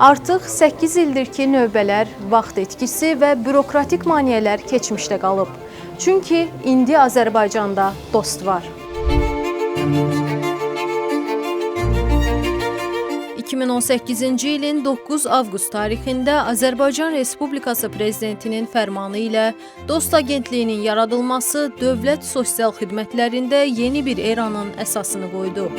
Artıq 8 ildir ki növbələr, vaxt etkisi və bürokratik maneələr keçmişdə qalıb. Çünki indi Azərbaycanda dost var. 2018-ci ilin 9 avqust tarixində Azərbaycan Respublikası Prezidentinin fərmanı ilə Dost Agentliyinin yaradılması dövlət sosial xidmətlərində yeni bir eranın əsasını qoydu.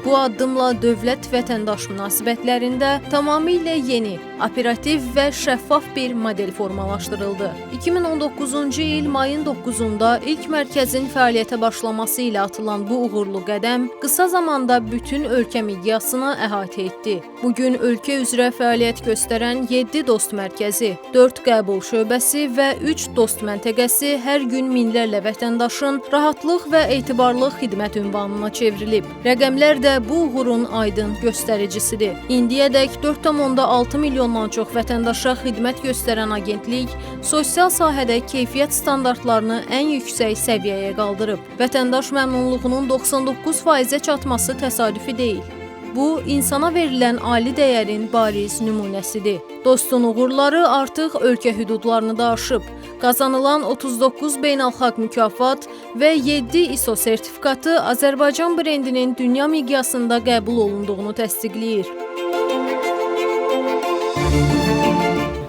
Bu addımla dövlət-vətəndaş münasibətlərində tamamilə yeni, operativ və şəffaf bir model formalaşdırıldı. 2019-cu il mayın 9-da ilk mərkəzin fəaliyyətə başlaması ilə atılan bu uğurlu qədəm qısa zamanda bütün ölkə miqyasını əhatə etdi. Bugün ölkə üzrə fəaliyyət göstərən 7 dost mərkəzi, 4 qəbul şöbəsi və 3 dost məntəqəsi hər gün minlərlə vətəndaşın rahatlıq və etibarlı xidmət ünvanına çevrilib. Rəqəmlər də bu uğurun aydın göstəricisidir. İndiyədək 4,6 milyondan çox vətəndaşa xidmət göstərən agentlik sosial sahədə keyfiyyət standartlarını ən yüksək səviyyəyə qaldırıb. Vətəndaş məmnunluğunun 99%-ə çatması təsadüfi deyil. Bu, insana verilən ali dəyərin bariz nümunəsidir. Dostun uğurları artıq ölkə hüdudlarını da aşıb. Qazanılan 39 beynəlxalq mükafat və 7 ISO sertifikatı Azərbaycan brendinin dünya miqyasında qəbul olunduğunu təsdiqləyir.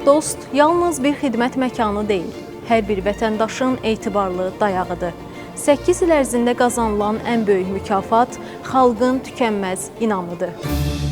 Dost yalnız bir xidmət məkanı deyil, hər bir vətəndaşın etibarlı dayağıdır. 8 il ərzində qazanılan ən böyük mükafat xalqın tükənməz inamıdır.